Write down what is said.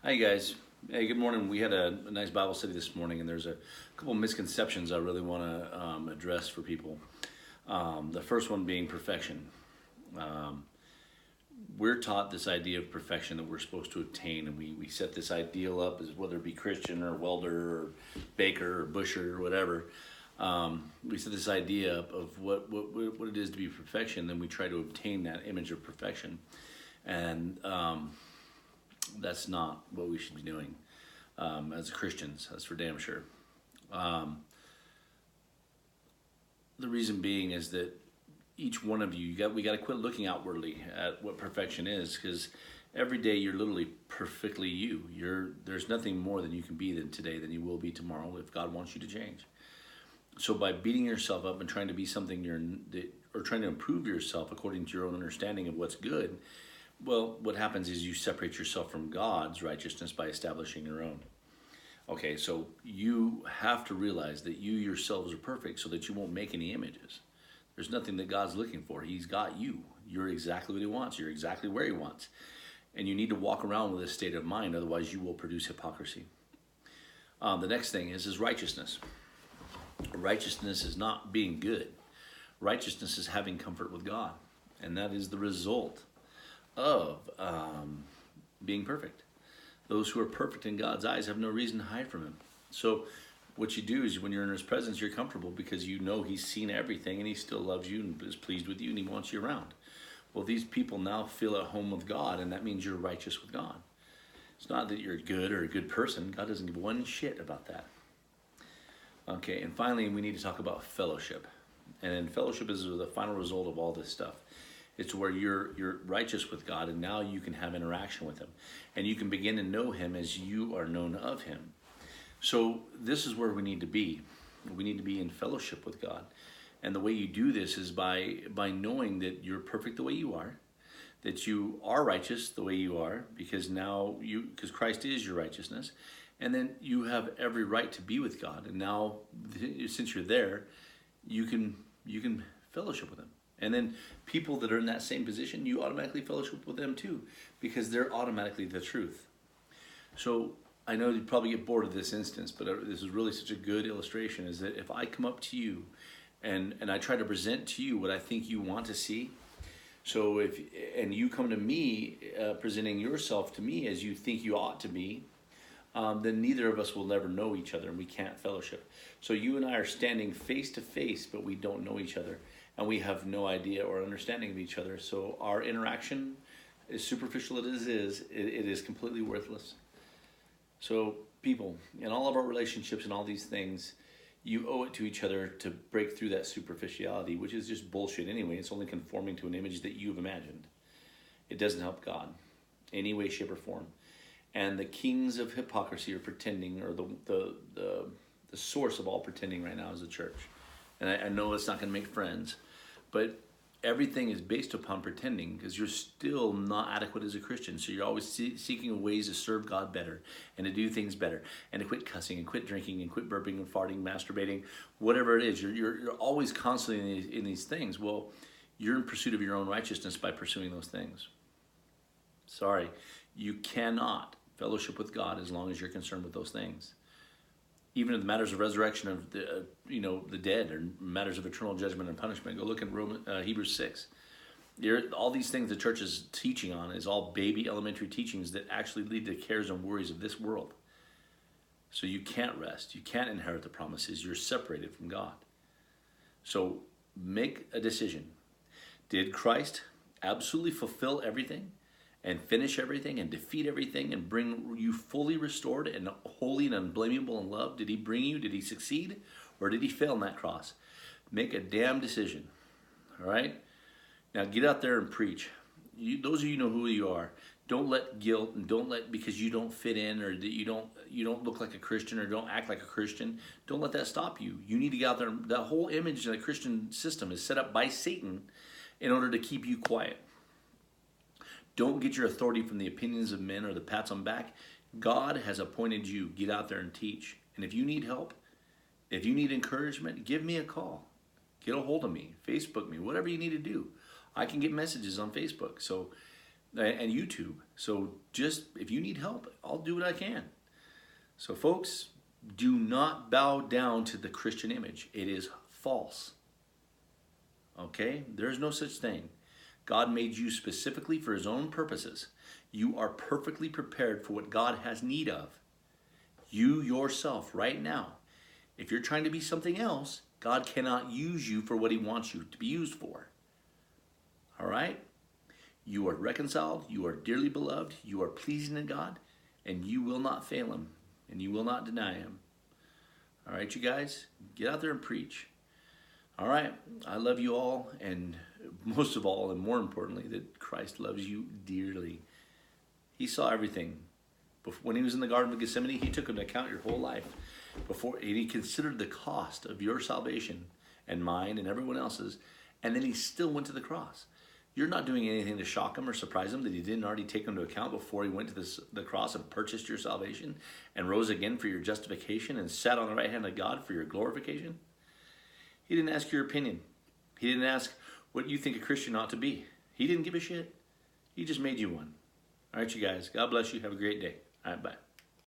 Hi guys. Hey, good morning. We had a nice Bible study this morning, and there's a couple misconceptions I really want to address for people. The first one being perfection. Um, we're taught this idea of perfection that we're supposed to obtain, and we set this ideal up as whether it be Christian or welder or baker or busher or whatever. We set this idea up of what it is to be perfection, then we try to obtain that image of perfection. And that's not what we should be doing as Christians. That's for damn sure. Um, the reason being is that each one of you, we got to quit looking outwardly at what perfection is, because every day you're literally perfectly you. There's nothing more than you can be than today than you will be tomorrow if God wants you to change. So by beating yourself up and trying to be something or trying to improve yourself according to your own understanding of what's good, well, what happens is you separate yourself from God's righteousness by establishing your own. Okay, so you have to realize that you yourselves are perfect so that you won't make any images. There's nothing that God's looking for. He's got you. You're exactly what he wants. You're exactly where he wants. And you need to walk around with this state of mind, otherwise you will produce hypocrisy. The next thing is righteousness. Righteousness is not being good. Righteousness is having comfort with God. And that is the result of being perfect. Those who are perfect in God's eyes have no reason to hide from him. So what you do is when you're in his presence, you're comfortable because you know he's seen everything and he still loves you and is pleased with you and he wants you around. Well, these people now feel at home with God, and that means you're righteous with God. It's not that you're good or a good person. God doesn't give one shit about that. Okay, and finally, we need to talk about fellowship. And fellowship is the final result of all this stuff. It's where you're righteous with God, and now you can have interaction with him. And you can begin to know him as you are known of him. So this is where we need to be. We need to be in fellowship with God. And the way you do this is by knowing that you're perfect the way you are, that you are righteous the way you are, because Christ is your righteousness. And then you have every right to be with God. And now, since you're there, you can fellowship with him. And then people that are in that same position, you automatically fellowship with them too, because they're automatically the truth. So I know you'd probably get bored of this instance, but this is really such a good illustration, is that if I come up to you and I try to present to you what I think you want to see, so and you come to me presenting yourself to me as you think you ought to be, then neither of us will never know each other and we can't fellowship. So you and I are standing face to face, but we don't know each other. And we have no idea or understanding of each other. So our interaction, as superficial as it is completely worthless. So people, in all of our relationships and all these things, you owe it to each other to break through that superficiality, which is just bullshit anyway. It's only conforming to an image that you've imagined. It doesn't help God in any way, shape, or form. And the kings of hypocrisy are pretending, or the source of all pretending right now is the church. And I know it's not going to make friends, but everything is based upon pretending, because you're still not adequate as a Christian. So you're always seeking ways to serve God better and to do things better and to quit cussing and quit drinking and quit burping and farting, masturbating, whatever it is. You're always constantly in these things. Well, you're in pursuit of your own righteousness by pursuing those things. Sorry, you cannot fellowship with God as long as you're concerned with those things. Even in the matters of resurrection of the dead, or matters of eternal judgment and punishment. Go look at Hebrews 6. All these things the church is teaching on is all baby elementary teachings that actually lead to cares and worries of this world. So you can't rest. You can't inherit the promises. You're separated from God. So make a decision. Did Christ absolutely fulfill everything and finish everything and defeat everything and bring you fully restored and holy and unblameable in love? Did he bring you? Did he succeed? Or did he fail on that cross? Make a damn decision. All right? Now get out there and preach. Those of you know who you are. Don't let guilt and don't let, because you don't fit in or that you don't look like a Christian or don't act like a Christian, don't let that stop you. You need to get out there. That whole image of the Christian system is set up by Satan in order to keep you quiet. Don't get your authority from the opinions of men or the pats on back. God has appointed you. Get out there and teach. And if you need help, if you need encouragement, give me a call. Get a hold of me. Facebook me. Whatever you need to do. I can get messages on Facebook. So and YouTube. So just, if you need help, I'll do what I can. So folks, do not bow down to the Christian image. It is false. Okay? There's no such thing. God made you specifically for his own purposes. You are perfectly prepared for what God has need of. You yourself, right now. If you're trying to be something else, God cannot use you for what he wants you to be used for. All right? You are reconciled. You are dearly beloved. You are pleasing to God. And you will not fail him. And you will not deny him. All right, you guys? Get out there and preach. All right? I love you all. And most of all, and more importantly, that Christ loves you dearly. He saw everything. When he was in the Garden of Gethsemane, he took into account your whole life. And he considered the cost of your salvation and mine and everyone else's. And then he still went to the cross. You're not doing anything to shock him or surprise him that he didn't already take into account before he went to the cross and purchased your salvation and rose again for your justification and sat on the right hand of God for your glorification. He didn't ask your opinion. He didn't ask what you think a Christian ought to be. He didn't give a shit. He just made you one. All right, you guys. God bless you. Have a great day. All right, bye.